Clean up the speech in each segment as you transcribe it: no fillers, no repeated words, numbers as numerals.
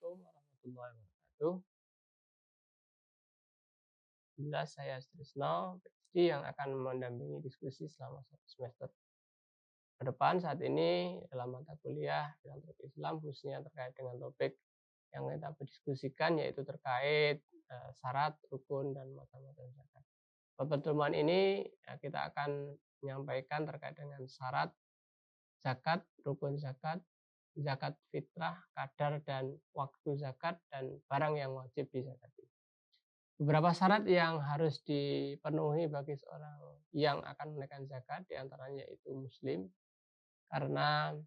Assalamualaikum warahmatullahi wabarakatuh. Alhamdulillah saya Trisno, PhD yang akan mendampingi diskusi selama 1 semester ke depan. Saat ini dalam mata kuliah Filantropi Islam khususnya terkait dengan topik yang kita berdiskusikan yaitu terkait syarat, rukun, dan macam-macam zakat. Pada pertemuan ini kita akan menyampaikan terkait dengan syarat zakat, rukun zakat, zakat fitrah, kadar dan waktu zakat, dan barang yang wajib dizakati. Beberapa syarat yang harus dipenuhi bagi seorang yang akan menunaikan zakat, diantaranya itu muslim, karena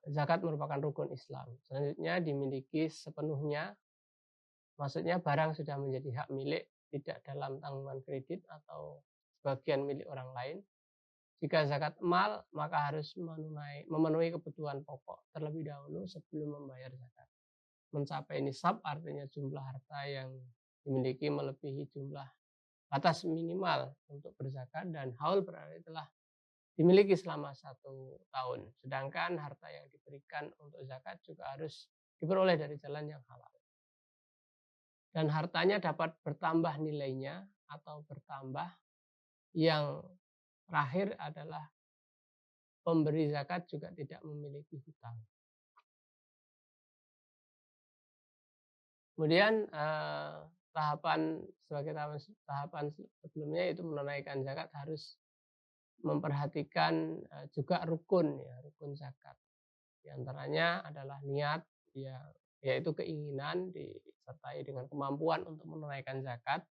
zakat merupakan rukun Islam. Selanjutnya dimiliki sepenuhnya, maksudnya barang sudah menjadi hak milik, tidak dalam tanggungan kredit atau sebagian milik orang lain. Jika zakat mal, maka harus memenuhi kebutuhan pokok terlebih dahulu sebelum membayar zakat. Mencapai nisab artinya jumlah harta yang dimiliki melebihi jumlah batas minimal untuk berzakat, dan haul berarti telah dimiliki selama 1 tahun. Sedangkan harta yang diberikan untuk zakat juga harus diperoleh dari jalan yang halal. Dan hartanya dapat bertambah nilainya atau bertambah. Yang terakhir adalah pemberi zakat juga tidak memiliki hutang. Kemudian tahapan sebelumnya itu menunaikan zakat harus memperhatikan juga rukun zakat. Di antaranya adalah niat, yaitu keinginan disertai dengan kemampuan untuk menunaikan zakat.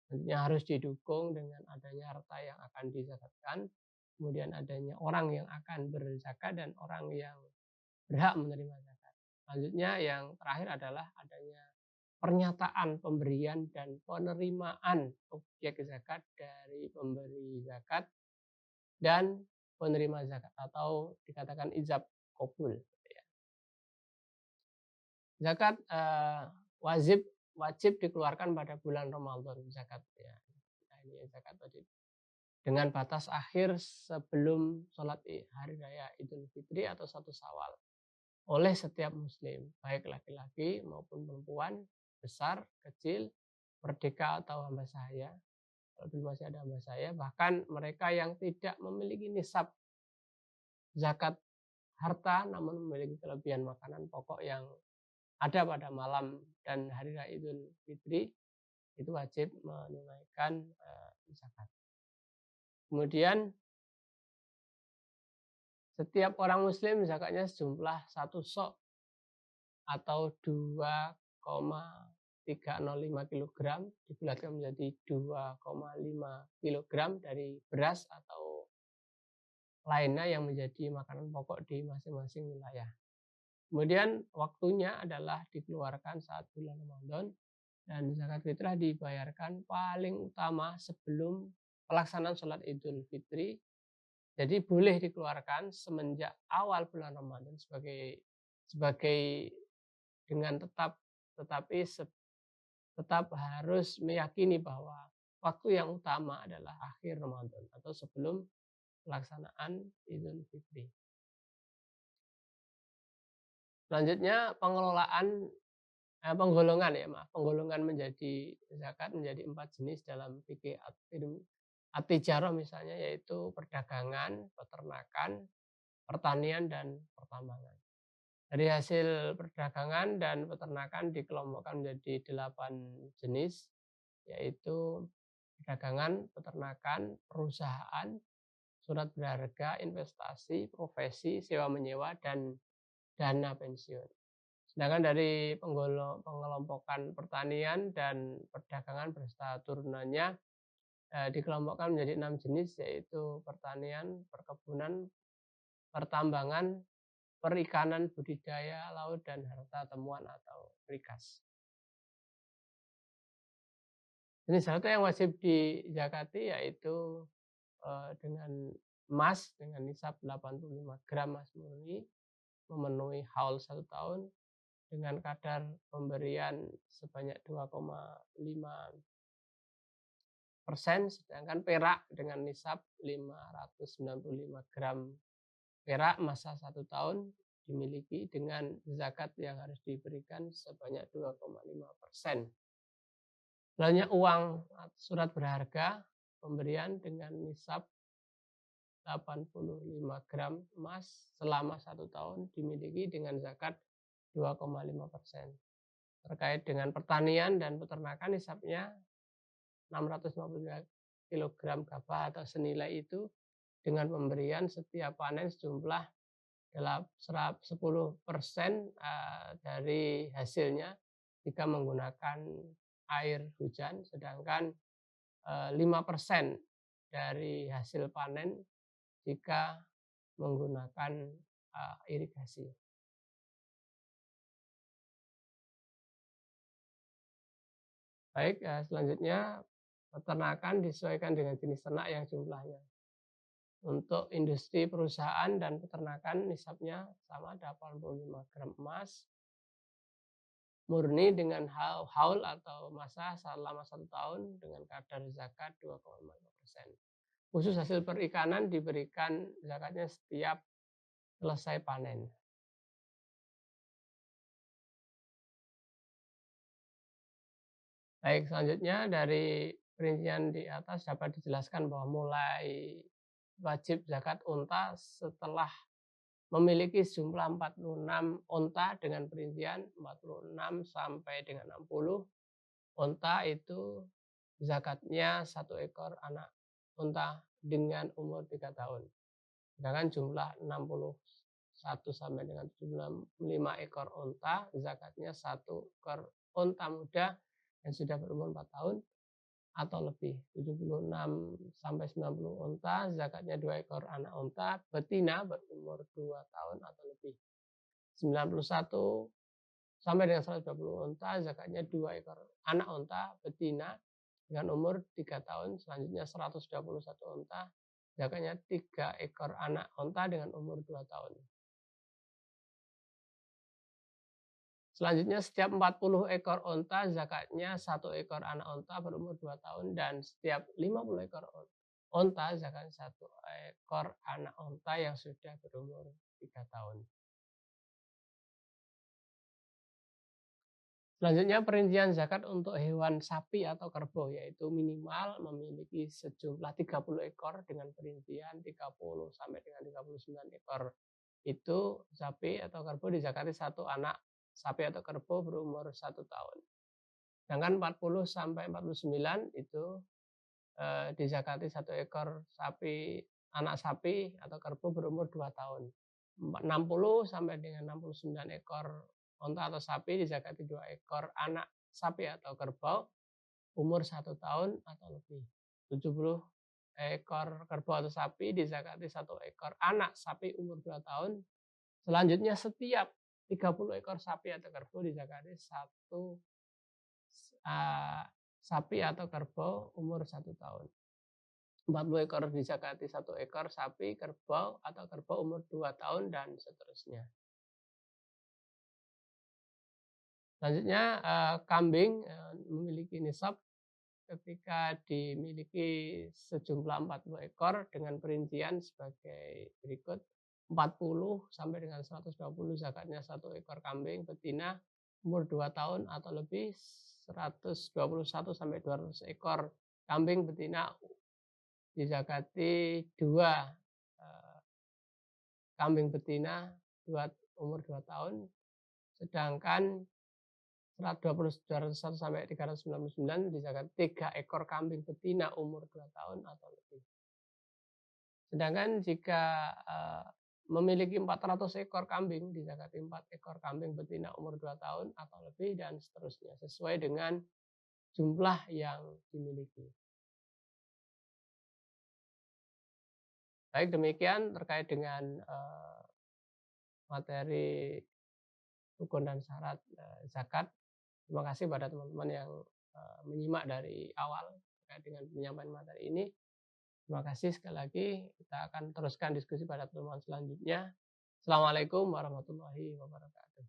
Tentunya harus didukung dengan adanya harta yang akan dizakatkan, kemudian adanya orang yang akan berzakat dan orang yang berhak menerima zakat. Selanjutnya yang terakhir adalah adanya pernyataan pemberian dan penerimaan objek zakat dari pemberi zakat dan penerima zakat, atau dikatakan ijab qabul. Zakat wajib dikeluarkan pada bulan Ramadan zakat. Nah, ini zakat wajib dengan batas akhir sebelum sholat hari raya Idul Fitri atau 1 Syawal oleh setiap muslim, baik laki-laki maupun perempuan, besar, kecil, merdeka atau hamba sahaya. Kalau belum masih ada hamba sahaya, bahkan mereka yang tidak memiliki nisab zakat harta namun memiliki kelebihan makanan pokok yang ada pada malam dan hari raya Idul Fitri, itu wajib menunaikan zakat. Kemudian setiap orang muslim zakatnya sejumlah 1 sok atau 2,305 kg dibulatkan menjadi 2,5 kg dari beras atau lainnya yang menjadi makanan pokok di masing-masing wilayah. Kemudian waktunya adalah dikeluarkan saat bulan Ramadan, dan zakat fitrah dibayarkan paling utama sebelum pelaksanaan sholat Idul Fitri. Jadi boleh dikeluarkan semenjak awal bulan Ramadan sebagai dengan tetapi tetap harus meyakini bahwa waktu yang utama adalah akhir Ramadan atau sebelum pelaksanaan Idul Fitri. Selanjutnya penggolongan menjadi zakat menjadi 4 jenis dalam fikih at-tijarah misalnya, yaitu perdagangan, peternakan, pertanian, dan pertambangan. Dari hasil perdagangan dan peternakan dikelompokkan menjadi 8 jenis, yaitu perdagangan, peternakan, perusahaan, surat berharga, investasi, profesi, sewa menyewa, dan dana pensiun. Sedangkan dari pengelompokan pertanian dan perdagangan beserta turunannya dikelompokkan menjadi 6 jenis, yaitu pertanian, perkebunan, pertambangan, perikanan, budidaya laut, dan harta temuan atau rikas. Jenis harta yang wajib dizakati yaitu dengan emas dengan nisab 85 gram emas murni memenuhi haul 1 tahun dengan kadar pemberian sebanyak 2,5%, sedangkan perak dengan nisab 595 gram perak masa 1 tahun dimiliki dengan zakat yang harus diberikan sebanyak 2,5%. Selanjutnya uang surat berharga pemberian dengan nisab 85 gram emas selama 1 tahun dimiliki dengan zakat 2,5%. Terkait dengan pertanian dan peternakan nisabnya 650 kilogram gabah atau senilai itu dengan pemberian setiap panen sejumlah 10% dari hasilnya jika menggunakan air hujan, sedangkan 5% dari hasil panen jika menggunakan irigasi. Baik, selanjutnya peternakan disesuaikan dengan jenis ternak yang jumlahnya. Untuk industri perusahaan dan peternakan nisabnya sama 85 gram emas murni dengan haul atau masa selama 1 tahun dengan kadar zakat 2,5%. Khusus hasil perikanan diberikan zakatnya setiap selesai panen. Baik, selanjutnya dari perincian di atas dapat dijelaskan bahwa mulai wajib zakat unta setelah memiliki jumlah 46 unta dengan perincian 46 sampai dengan 60 unta itu zakatnya 1 ekor anak unta dengan umur 3 tahun. Sedangkan jumlah 61 sampai dengan 75 ekor unta zakatnya 1 ekor unta muda yang sudah berumur 4 tahun atau lebih. 76 sampai 90 unta zakatnya 2 ekor anak unta betina berumur 2 tahun atau lebih. 91 sampai dengan 120 unta zakatnya 2 ekor anak unta betina dengan umur 3 tahun. Selanjutnya 121 unta zakatnya 3 ekor anak unta dengan umur 2 tahun. Selanjutnya setiap 40 ekor unta zakatnya 1 ekor anak unta berumur 2 tahun dan setiap 50 ekor unta zakatnya 1 ekor anak unta yang sudah berumur 3 tahun. Selanjutnya perincian zakat untuk hewan sapi atau kerbau yaitu minimal memiliki sejumlah 30 ekor dengan perincian 30 sampai dengan 39 ekor. Itu sapi atau kerbau dizakati 1 anak sapi atau kerbau berumur 1 tahun. Sedangkan 40 sampai 49 itu dizakati 1 ekor sapi, anak sapi atau kerbau berumur 2 tahun. 60 sampai dengan 69 ekor unta atau sapi dizakati 2 ekor anak sapi atau kerbau umur 1 tahun atau lebih. 70 ekor kerbau atau sapi dizakati 1 ekor anak sapi umur 2 tahun. Selanjutnya setiap 30 ekor sapi atau kerbau dizakati 1 sapi atau kerbau umur 1 tahun. 40 ekor dizakati 1 ekor sapi, kerbau atau kerbau umur 2 tahun dan seterusnya. Selanjutnya kambing memiliki nisab ketika dimiliki sejumlah 40 ekor dengan perincian sebagai berikut. 40 sampai dengan 120 zakatnya 1 ekor kambing betina umur 2 tahun atau lebih. 121 sampai 200 ekor kambing betina dizakati 2 kambing betina umur 2 tahun. Sedangkan 201 sampai 399 dizakati 3 ekor kambing betina umur 2 tahun atau lebih. Sedangkan jika memiliki 400 ekor kambing dizakati 4 ekor kambing betina umur 2 tahun atau lebih dan seterusnya sesuai dengan jumlah yang dimiliki. Baik, demikian terkait dengan materi rukun dan syarat zakat. Terima kasih pada teman-teman yang menyimak dari awal terkait dengan penyampaian materi ini. Terima kasih sekali lagi. Kita akan teruskan diskusi pada pertemuan selanjutnya. Assalamualaikum warahmatullahi wabarakatuh.